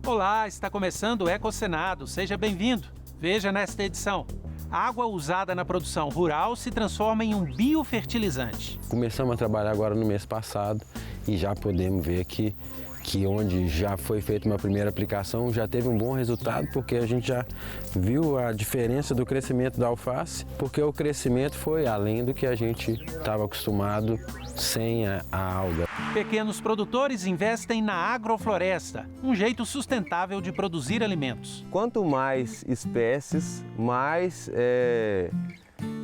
Olá, está começando o Ecocenado, seja bem-vindo. Veja nesta edição. A água usada na produção rural se transforma em um biofertilizante. Começamos a trabalhar agora no mês passado e já podemos ver que onde já foi feita uma primeira aplicação já teve um bom resultado, porque a gente já viu a diferença do crescimento da alface, porque o crescimento foi além do que a gente estava acostumado sem a alga. Pequenos produtores investem na agrofloresta, um jeito sustentável de produzir alimentos. Quanto mais espécies, mais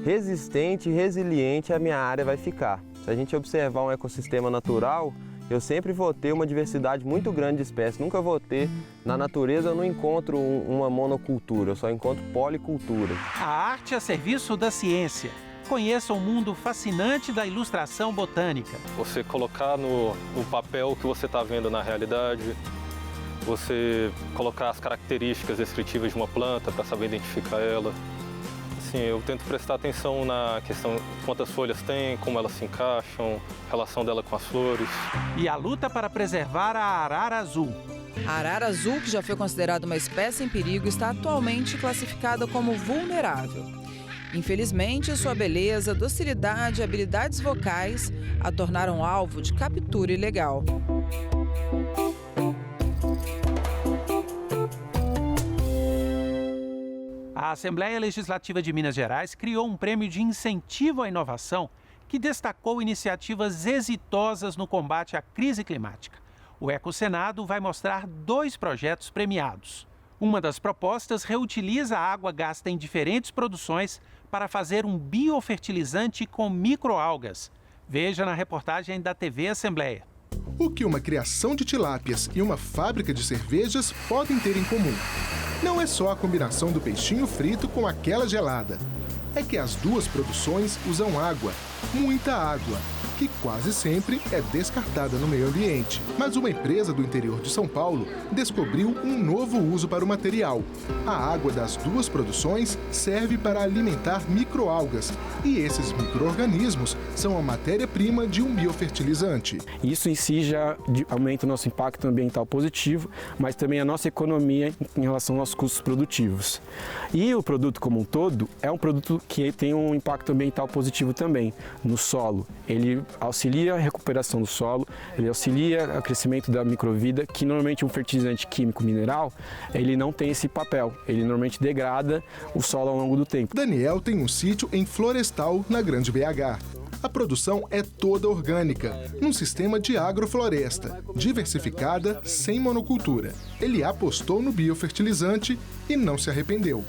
resistente e resiliente a minha área vai ficar. Se a gente observar um ecossistema natural, eu sempre vou ter uma diversidade muito grande de espécies. Nunca vou ter, na natureza eu não encontro uma monocultura, eu só encontro policultura. A arte a serviço da ciência. Conheça o mundo fascinante da ilustração botânica. Você colocar no papel o que você está vendo na realidade, você colocar as características descritivas de uma planta para saber identificar ela. Assim, eu tento prestar atenção na questão de quantas folhas tem, como elas se encaixam, a relação dela com as flores. E a luta para preservar a arara azul. A arara azul, que já foi considerada uma espécie em perigo, está atualmente classificada como vulnerável. Infelizmente, sua beleza, docilidade e habilidades vocais a tornaram alvo de captura ilegal. A Assembleia Legislativa de Minas Gerais criou um prêmio de incentivo à inovação que destacou iniciativas exitosas no combate à crise climática. O Ecocenado vai mostrar 2 projetos premiados. Uma das propostas reutiliza a água gasta em diferentes produções para fazer um biofertilizante com microalgas. Veja na reportagem da TV Assembleia. O que uma criação de tilápias e uma fábrica de cervejas podem ter em comum? Não é só a combinação do peixinho frito com aquela gelada. É que as duas produções usam água, muita água, que quase sempre é descartada no meio ambiente. Mas uma empresa do interior de São Paulo descobriu um novo uso para o material. A água das duas produções serve para alimentar microalgas, e esses micro-organismos são a matéria-prima de um biofertilizante. Isso em si já aumenta o nosso impacto ambiental positivo, mas também a nossa economia em relação aos custos produtivos. E o produto como um todo é um produto que tem um impacto ambiental positivo também no solo. Ele auxilia a recuperação do solo, ele auxilia o crescimento da microvida, que normalmente um fertilizante químico mineral, ele não tem esse papel, ele normalmente degrada o solo ao longo do tempo. Daniel tem um sítio em Florestal, na Grande BH. A produção é toda orgânica, num sistema de agrofloresta, diversificada, sem monocultura. Ele apostou no biofertilizante e não se arrependeu.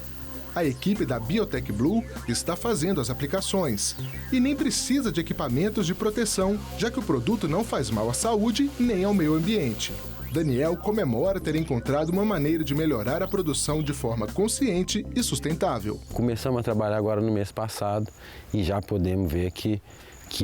A equipe da Biotech Blue está fazendo as aplicações e nem precisa de equipamentos de proteção, já que o produto não faz mal à saúde nem ao meio ambiente. Daniel comemora ter encontrado uma maneira de melhorar a produção de forma consciente e sustentável. Começamos a trabalhar agora no mês passado e já podemos ver que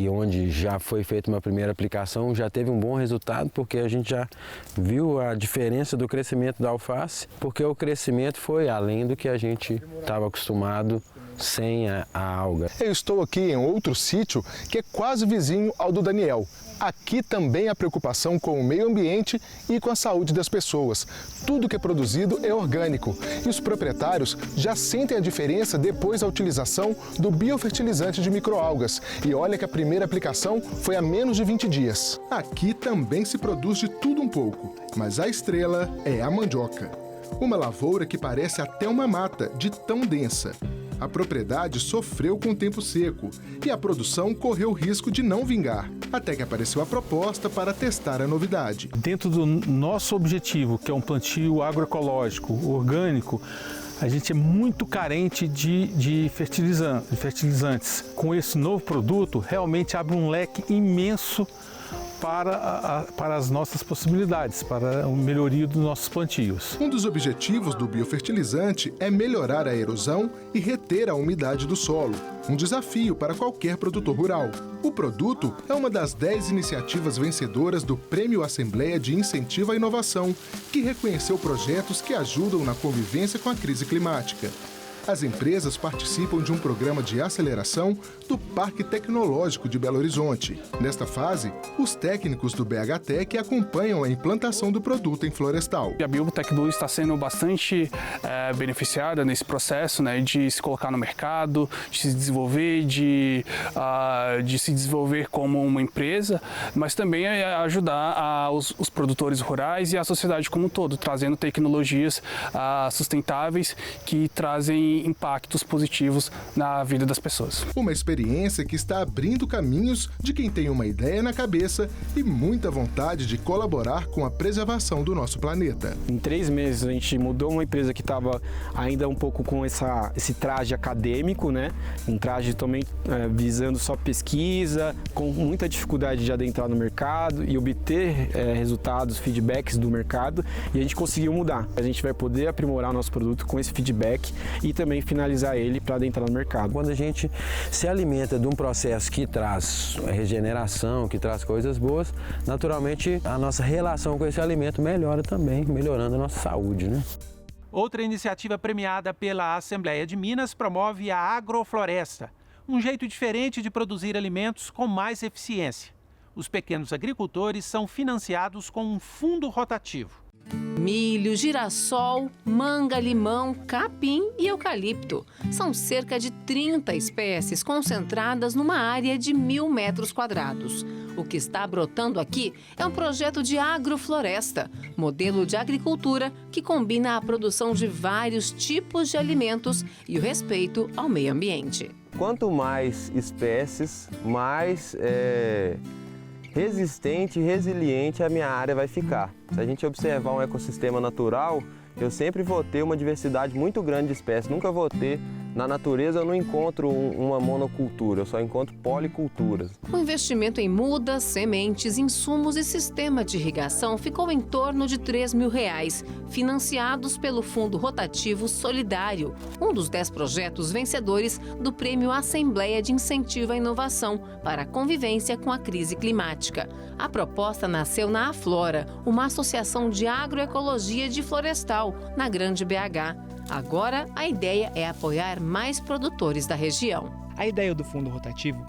onde já foi feita uma primeira aplicação já teve um bom resultado, porque a gente já viu a diferença do crescimento da alface, porque o crescimento foi além do que a gente estava acostumado sem a alga. Eu estou aqui em outro sítio que é quase vizinho ao do Daniel. Aqui também há preocupação com o meio ambiente e com a saúde das pessoas. Tudo que é produzido é orgânico e os proprietários já sentem a diferença depois da utilização do biofertilizante de microalgas. E olha que a primeira aplicação foi há menos de 20 dias. Aqui também se produz de tudo um pouco, mas a estrela é a mandioca. Uma lavoura que parece até uma mata, de tão densa. A propriedade sofreu com o tempo seco e a produção correu o risco de não vingar, até que apareceu a proposta para testar a novidade. Dentro do nosso objetivo, que é um plantio agroecológico, orgânico, a gente é muito carente de fertilizantes. Com esse novo produto, realmente abre um leque imenso para as nossas possibilidades, para a melhoria dos nossos plantios. Um dos objetivos do biofertilizante é melhorar a erosão e reter a umidade do solo, um desafio para qualquer produtor rural. O produto é uma das 10 iniciativas vencedoras do Prêmio Assembleia de Incentivo à Inovação, que reconheceu projetos que ajudam na convivência com a crise climática. As empresas participam de um programa de aceleração do Parque Tecnológico de Belo Horizonte. Nesta fase, os técnicos do BHTEC acompanham a implantação do produto em Florestal. A BioTecBlue está sendo bastante beneficiada nesse processo, né, de se colocar no mercado, de se desenvolver, de se desenvolver como uma empresa, mas também ajudar os produtores rurais e a sociedade como um todo, trazendo tecnologias sustentáveis que trazem impactos positivos na vida das pessoas. Uma experiência que está abrindo caminhos de quem tem uma ideia na cabeça e muita vontade de colaborar com a preservação do nosso planeta. Em 3 meses a gente mudou uma empresa que estava ainda um pouco com esse traje acadêmico, né? Um traje também visando só pesquisa, com muita dificuldade de adentrar no mercado e obter resultados, feedbacks do mercado, e a gente conseguiu mudar. A gente vai poder aprimorar o nosso produto com esse feedback e também finalizar ele para adentrar no mercado. Quando a gente se alimenta de um processo que traz regeneração, que traz coisas boas, naturalmente a nossa relação com esse alimento melhora também, melhorando a nossa saúde, né? Outra iniciativa premiada pela Assembleia de Minas promove a agrofloresta, um jeito diferente de produzir alimentos com mais eficiência. Os pequenos agricultores são financiados com um fundo rotativo. Milho, girassol, manga, limão, capim e eucalipto. São cerca de 30 espécies concentradas numa área de 1.000 metros quadrados. O que está brotando aqui é um projeto de agrofloresta, modelo de agricultura que combina a produção de vários tipos de alimentos e o respeito ao meio ambiente. Quanto mais espécies, mais resistente e resiliente a minha área vai ficar. Se a gente observar um ecossistema natural, eu sempre vou ter uma diversidade muito grande de espécies. Nunca vou ter, na natureza eu não encontro uma monocultura, eu só encontro policulturas. O investimento em mudas, sementes, insumos e sistema de irrigação ficou em torno de R$3.000, financiados pelo Fundo Rotativo Solidário, um dos 10 projetos vencedores do Prêmio Assembleia de Incentivo à Inovação para a Convivência com a Crise Climática. A proposta nasceu na Aflora, uma associação de agroecologia de Florestal, na Grande BH. Agora, a ideia é apoiar mais produtores da região. A ideia do Fundo Rotativo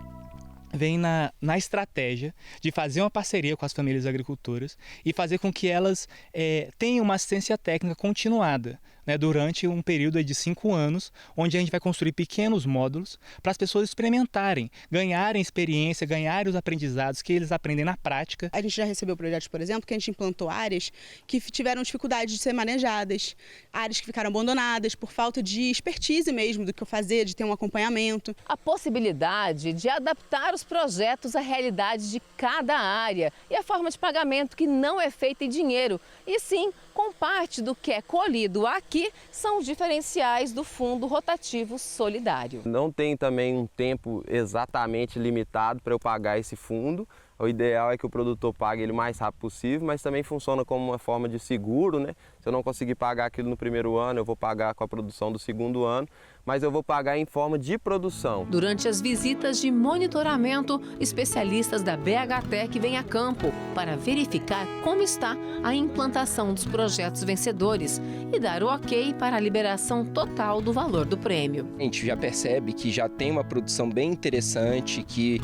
vem na estratégia de fazer uma parceria com as famílias agricultoras e fazer com que elas tenham uma assistência técnica continuada, né, durante um período de 5 anos, onde a gente vai construir pequenos módulos para as pessoas experimentarem, ganharem experiência, ganharem os aprendizados que eles aprendem na prática. A gente já recebeu projetos, por exemplo, que a gente implantou áreas que tiveram dificuldade de ser manejadas, áreas que ficaram abandonadas por falta de expertise mesmo do que fazer, de ter um acompanhamento. A possibilidade de adaptar os projetos à realidade de cada área e a forma de pagamento que não é feita em dinheiro, e sim com parte do que é colhido aqui, são os diferenciais do Fundo Rotativo Solidário. Não tem também um tempo exatamente limitado para eu pagar esse fundo. O ideal é que o produtor pague ele o mais rápido possível, mas também funciona como uma forma de seguro, né? Se eu não conseguir pagar aquilo no primeiro ano, eu vou pagar com a produção do segundo ano, mas eu vou pagar em forma de produção. Durante as visitas de monitoramento, especialistas da BHTEC vêm a campo para verificar como está a implantação dos projetos vencedores e dar o ok para a liberação total do valor do prêmio. A gente já percebe que já tem uma produção bem interessante, que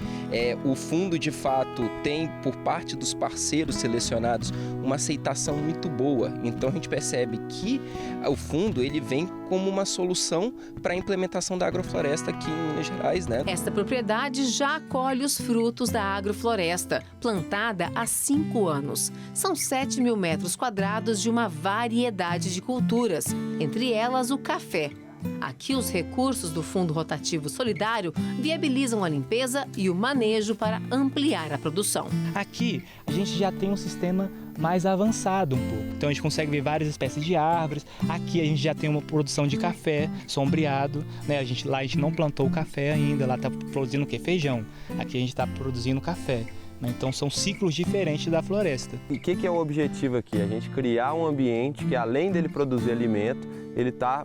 o fundo de fato tem, por parte dos parceiros selecionados, uma aceitação muito boa. Então a gente percebe que o fundo ele vem como uma solução para a implementação da agrofloresta aqui em Minas Gerais, né? Esta propriedade já colhe os frutos da agrofloresta, plantada há 5 anos. São 7.000 metros quadrados de uma variedade de culturas, entre elas o café. Aqui, os recursos do Fundo Rotativo Solidário viabilizam a limpeza e o manejo para ampliar a produção. Aqui, a gente já tem um sistema mais avançado um pouco. Então, a gente consegue ver várias espécies de árvores. Aqui, a gente já tem uma produção de café sombreado, né? Lá a gente não plantou o café ainda, lá está produzindo o quê? Feijão. Aqui a gente está produzindo café. Então, são ciclos diferentes da floresta. E o que é o objetivo aqui? A gente criar um ambiente que, além dele produzir alimento, ele está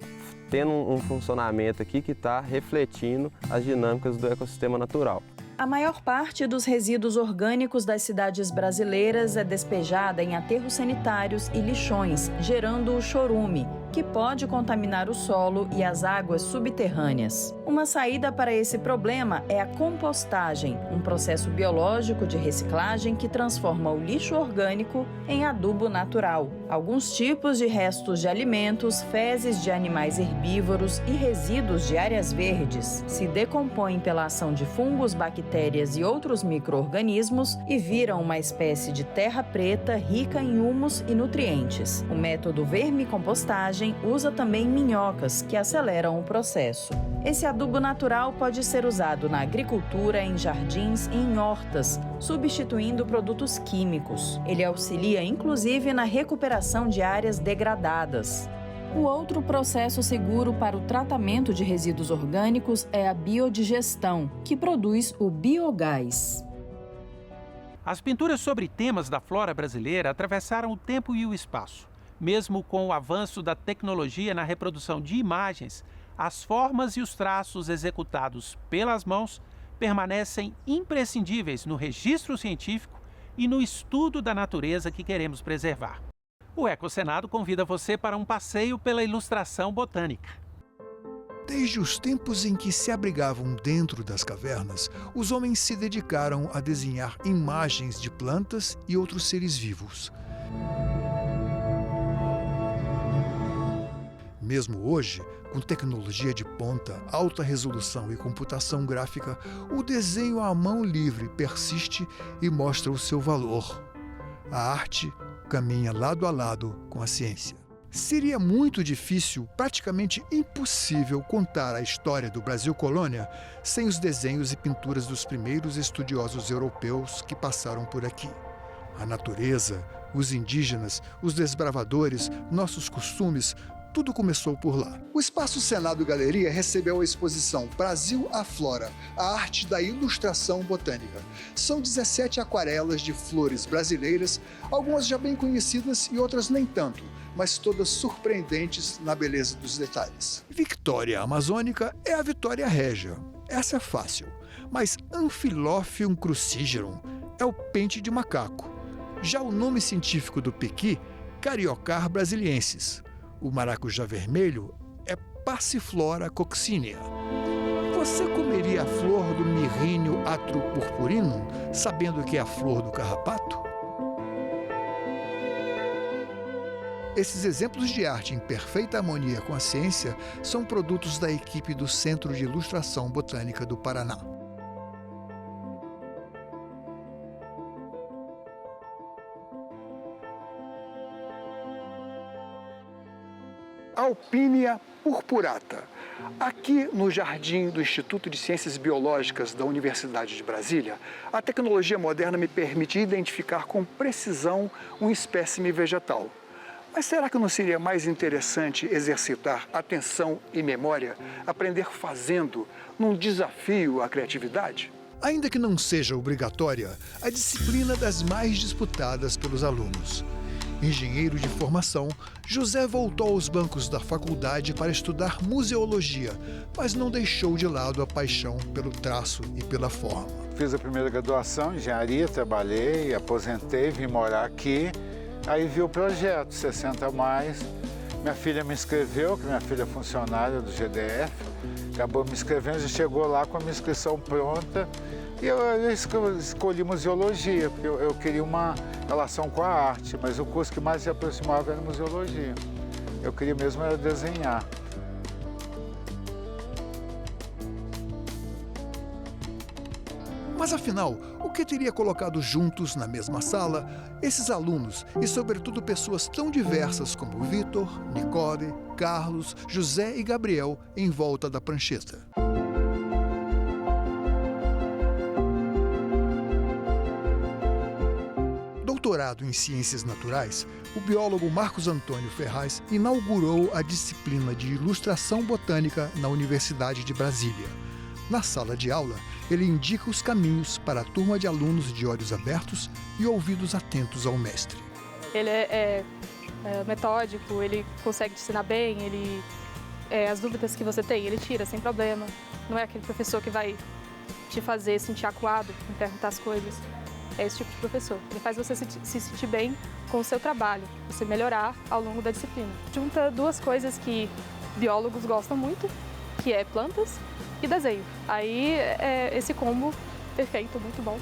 tendo um funcionamento aqui que está refletindo as dinâmicas do ecossistema natural. A maior parte dos resíduos orgânicos das cidades brasileiras é despejada em aterros sanitários e lixões, gerando o chorume, que pode contaminar o solo e as águas subterrâneas. Uma saída para esse problema é a compostagem, um processo biológico de reciclagem que transforma o lixo orgânico em adubo natural. Alguns tipos de restos de alimentos, fezes de animais herbívoros e resíduos de áreas verdes se decompõem pela ação de fungos, bactérias e outros micro-organismos e viram uma espécie de terra preta rica em humus e nutrientes. O método vermicompostagem usa também minhocas, que aceleram o processo. Esse adubo natural pode ser usado na agricultura, em jardins e em hortas, substituindo produtos químicos. Ele auxilia, inclusive, na recuperação de áreas degradadas. O outro processo seguro para o tratamento de resíduos orgânicos é a biodigestão, que produz o biogás. As pinturas sobre temas da flora brasileira atravessaram o tempo e o espaço. Mesmo com o avanço da tecnologia na reprodução de imagens, as formas e os traços executados pelas mãos permanecem imprescindíveis no registro científico e no estudo da natureza que queremos preservar. O Ecosenado convida você para um passeio pela ilustração botânica. Desde os tempos em que se abrigavam dentro das cavernas, os homens se dedicaram a desenhar imagens de plantas e outros seres vivos. Mesmo hoje, com tecnologia de ponta, alta resolução e computação gráfica, o desenho à mão livre persiste e mostra o seu valor. A arte caminha lado a lado com a ciência. Seria muito difícil, praticamente impossível, contar a história do Brasil colônia sem os desenhos e pinturas dos primeiros estudiosos europeus que passaram por aqui. A natureza, os indígenas, os desbravadores, nossos costumes, tudo começou por lá. O Espaço Senado Galeria recebeu a exposição Brasil Aflora, a arte da ilustração botânica. São 17 aquarelas de flores brasileiras, algumas já bem conhecidas e outras nem tanto, mas todas surpreendentes na beleza dos detalhes. Victoria amazônica é a Vitória régia. Essa é fácil. Mas Amphilophium crucigerum é o pente de macaco. Já o nome científico do pequi, Cariocar brasiliensis. O maracujá vermelho é Passiflora coccinea. Você comeria a flor do Myrrhineo atropurpurinum, sabendo que é a flor do carrapato? Esses exemplos de arte em perfeita harmonia com a ciência são produtos da equipe do Centro de Ilustração Botânica do Paraná. Alpínia purpurata. Aqui no jardim do Instituto de Ciências Biológicas da Universidade de Brasília, a tecnologia moderna me permite identificar com precisão um espécime vegetal. Mas será que não seria mais interessante exercitar atenção e memória, aprender fazendo, num desafio à criatividade? Ainda que não seja obrigatória, a disciplina das mais disputadas pelos alunos. Engenheiro de formação, José voltou aos bancos da faculdade para estudar museologia, mas não deixou de lado a paixão pelo traço e pela forma. Fiz a primeira graduação em engenharia, trabalhei, aposentei, vim morar aqui. Aí vi o projeto 60 a mais. Minha filha me inscreveu, que minha filha é funcionária do GDF, acabou me inscrevendo, já chegou lá com a minha inscrição pronta. E eu escolhi museologia, porque eu queria uma relação com a arte, mas o curso que mais se aproximava era museologia. Eu queria mesmo era desenhar. Mas afinal, o que teria colocado juntos na mesma sala esses alunos e, sobretudo, pessoas tão diversas como Vitor, Nicole, Carlos, José e Gabriel em volta da prancheta? Doutorado em Ciências Naturais, o biólogo Marcos Antônio Ferraz inaugurou a disciplina de Ilustração Botânica na Universidade de Brasília. Na sala de aula, ele indica os caminhos para a turma de alunos de olhos abertos e ouvidos atentos ao mestre. Ele é metódico, ele consegue te ensinar bem, as dúvidas que você tem, ele tira sem problema. Não é aquele professor que vai te fazer sentir acuado em perguntar as coisas. é esse tipo de professor. Ele faz você se sentir bem com o seu trabalho, você melhorar ao longo da disciplina. Junta duas coisas que biólogos gostam muito, que é plantas e desenho. Aí é esse combo perfeito, muito bom.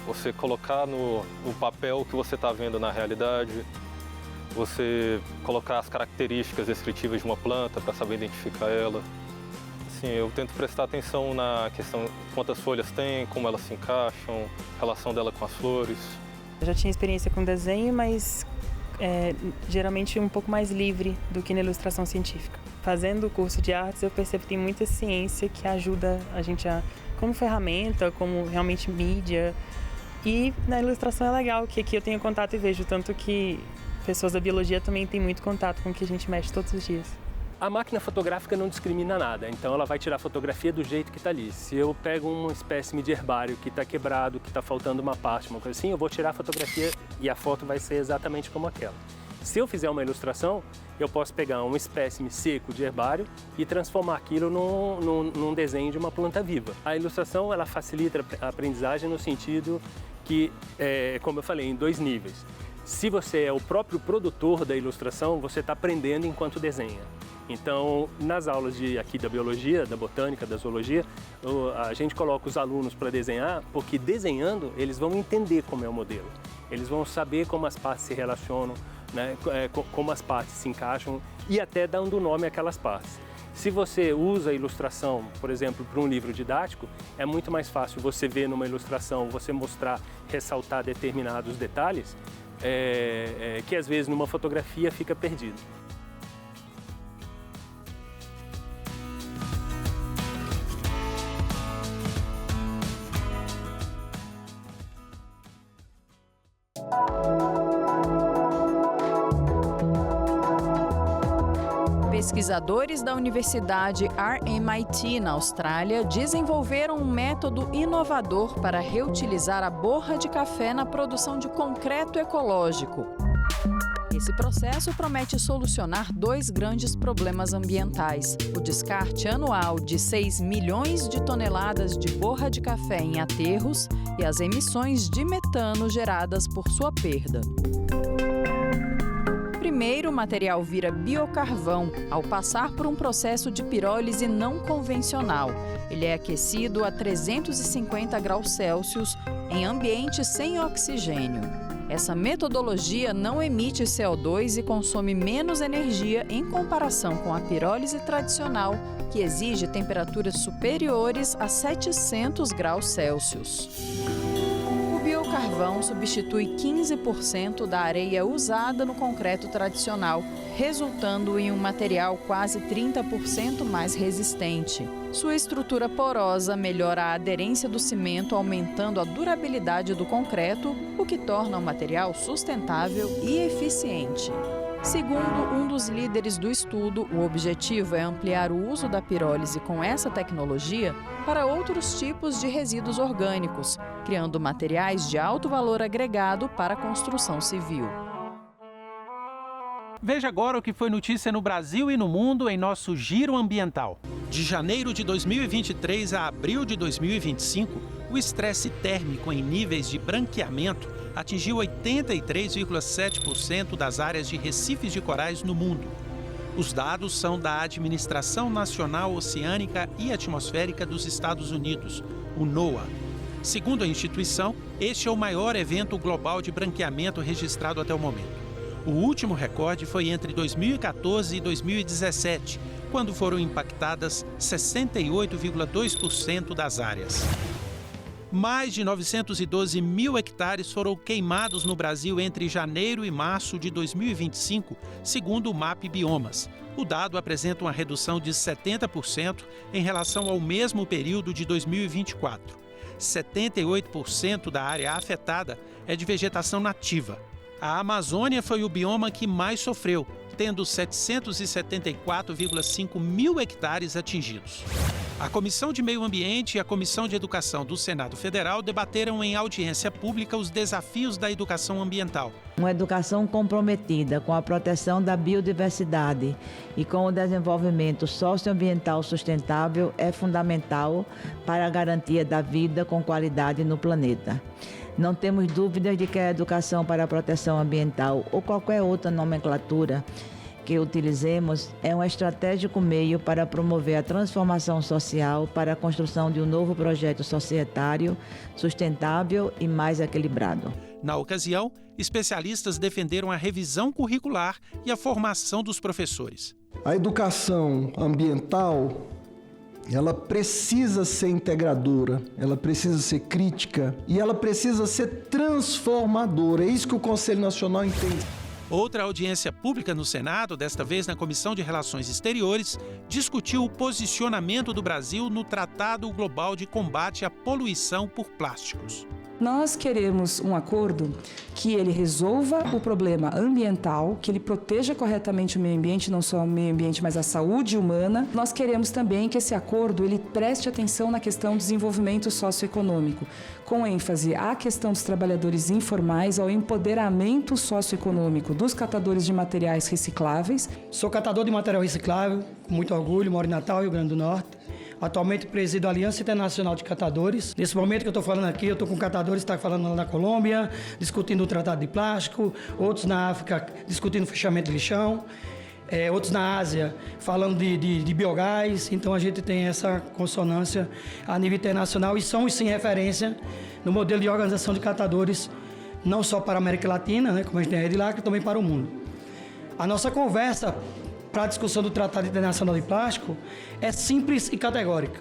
Você colocar no papel o que você está vendo na realidade, você colocar as características descritivas de uma planta para saber identificar ela. Assim, eu tento prestar atenção na questão quantas folhas tem, como elas se encaixam, relação dela com as flores. Eu já tinha experiência com desenho, mas geralmente um pouco mais livre do que na ilustração científica. Fazendo o curso de artes, eu percebo que tem muita ciência que ajuda a gente como ferramenta, como realmente mídia. E na ilustração é legal que aqui eu tenho contato e vejo, tanto que pessoas da biologia também têm muito contato com o que a gente mexe todos os dias. A máquina fotográfica não discrimina nada, então ela vai tirar a fotografia do jeito que está ali. Se eu pego um espécime de herbário que está quebrado, que está faltando uma parte, uma coisa assim, eu vou tirar a fotografia e a foto vai ser exatamente como aquela. Se eu fizer uma ilustração, eu posso pegar um espécime seco de herbário e transformar aquilo num desenho de uma planta viva. A ilustração ela facilita a aprendizagem no sentido que, como eu falei, em 2 níveis. Se você é o próprio produtor da ilustração, você está aprendendo enquanto desenha. Então, nas aulas aqui da biologia, da botânica, da zoologia, a gente coloca os alunos para desenhar, porque desenhando eles vão entender como é o modelo. Eles vão saber como as partes se relacionam, né, como as partes se encaixam e até dando nome àquelas partes. Se você usa a ilustração, por exemplo, para um livro didático, é muito mais fácil você ver numa ilustração, você mostrar, ressaltar determinados detalhes, que às vezes numa fotografia fica perdido. Pesquisadores da Universidade RMIT, na Austrália, desenvolveram um método inovador para reutilizar a borra de café na produção de concreto ecológico. Esse processo promete solucionar 2 grandes problemas ambientais: o descarte anual de 6 milhões de toneladas de borra de café em aterros e as emissões de metano geradas por sua perda. Primeiro, o material vira biocarvão ao passar por um processo de pirólise não convencional. Ele é aquecido a 350 graus Celsius em ambiente sem oxigênio. Essa metodologia não emite CO2 e consome menos energia em comparação com a pirólise tradicional, que exige temperaturas superiores a 700 graus Celsius. O biocarvão substitui 15% da areia usada no concreto tradicional, resultando em um material quase 30% mais resistente. Sua estrutura porosa melhora a aderência do cimento, aumentando a durabilidade do concreto, o que torna o material sustentável e eficiente. Segundo um dos líderes do estudo, o objetivo é ampliar o uso da pirólise com essa tecnologia para outros tipos de resíduos orgânicos, criando materiais de alto valor agregado para a construção civil. Veja agora o que foi notícia no Brasil e no mundo em nosso Giro Ambiental. De janeiro de 2023 a abril de 2025, o estresse térmico em níveis de branqueamento atingiu 83,7% das áreas de recifes de corais no mundo. Os dados são da Administração Nacional Oceânica e Atmosférica dos Estados Unidos, o NOAA. Segundo a instituição, este é o maior evento global de branqueamento registrado até o momento. O último recorde foi entre 2014 e 2017, quando foram impactadas 68,2% das áreas. Mais de 912 mil hectares foram queimados no Brasil entre janeiro e março de 2025, segundo o MAP Biomas. O dado apresenta uma redução de 70% em relação ao mesmo período de 2024. 78% da área afetada é de vegetação nativa. A Amazônia foi o bioma que mais sofreu, tendo 774,5 mil hectares atingidos. A Comissão de Meio Ambiente e a Comissão de Educação do Senado Federal debateram em audiência pública os desafios da educação ambiental. Uma educação comprometida com a proteção da biodiversidade e com o desenvolvimento socioambiental sustentável é fundamental para a garantia da vida com qualidade no planeta. Não temos dúvidas de que a educação para a proteção ambiental ou qualquer outra nomenclatura que utilizemos é um estratégico meio para promover a transformação social para a construção de um novo projeto societário, sustentável e mais equilibrado. Na ocasião, especialistas defenderam a revisão curricular e a formação dos professores. A educação ambiental, ela precisa ser integradora, ela precisa ser crítica e ela precisa ser transformadora. É isso que o Conselho Nacional entende. Outra audiência pública no Senado, desta vez na Comissão de Relações Exteriores, discutiu o posicionamento do Brasil no Tratado Global de Combate à Poluição por Plásticos. Nós queremos um acordo que ele resolva o problema ambiental, que ele proteja corretamente o meio ambiente, não só o meio ambiente, mas a saúde humana. Nós queremos também que esse acordo ele preste atenção na questão do desenvolvimento socioeconômico, com ênfase à questão dos trabalhadores informais, ao empoderamento socioeconômico dos catadores de materiais recicláveis. Sou catador de material reciclável, com muito orgulho, moro em Natal, Rio Grande do Norte. Atualmente presido a Aliança Internacional de Catadores. Nesse momento que eu estou falando aqui, eu estou com catadores que estão falando lá na Colômbia, discutindo o tratado de plástico, outros na África discutindo o fechamento de lixão, outros na Ásia falando de biogás. Então a gente tem essa consonância a nível internacional e somos sim referência no modelo de organização de catadores, não só para a América Latina, né, como a gente tem a rede lá, que também para o mundo. A nossa conversa para a discussão do Tratado Internacional de Plástico é simples e categórica.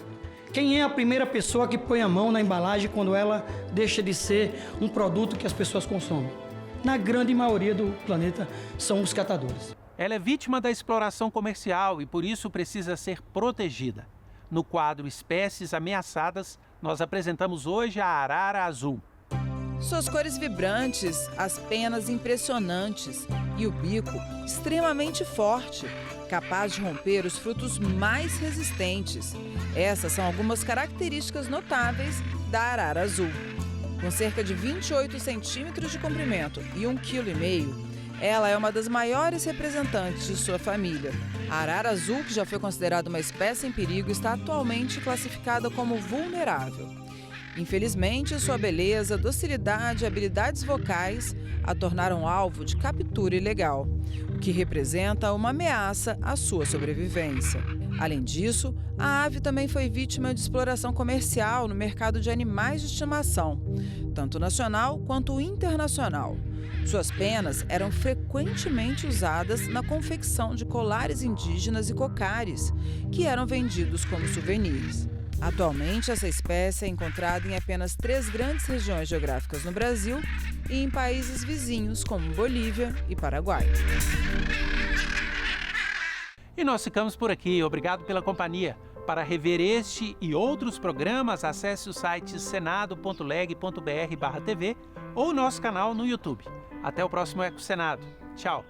Quem é a primeira pessoa que põe a mão na embalagem quando ela deixa de ser um produto que as pessoas consomem? Na grande maioria do planeta, são os catadores. Ela é vítima da exploração comercial e, por isso, precisa ser protegida. No quadro Espécies Ameaçadas, nós apresentamos hoje a arara azul. Suas cores vibrantes, as penas impressionantes e o bico extremamente forte, capaz de romper os frutos mais resistentes. Essas são algumas características notáveis da arara azul. Com cerca de 28 centímetros de comprimento e 1,5 kg, ela é uma das maiores representantes de sua família. A arara azul, que já foi considerada uma espécie em perigo, está atualmente classificada como vulnerável. Infelizmente, sua beleza, docilidade e habilidades vocais a tornaram alvo de captura ilegal, o que representa uma ameaça à sua sobrevivência. Além disso, a ave também foi vítima de exploração comercial no mercado de animais de estimação, tanto nacional quanto internacional. Suas penas eram frequentemente usadas na confecção de colares indígenas e cocares, que eram vendidos como souvenirs. Atualmente, essa espécie é encontrada em apenas 3 grandes regiões geográficas no Brasil e em países vizinhos como Bolívia e Paraguai. E nós ficamos por aqui. Obrigado pela companhia. Para rever este e outros programas, acesse o site senado.leg.br/tv ou nosso canal no YouTube. Até o próximo Eco Senado. Tchau!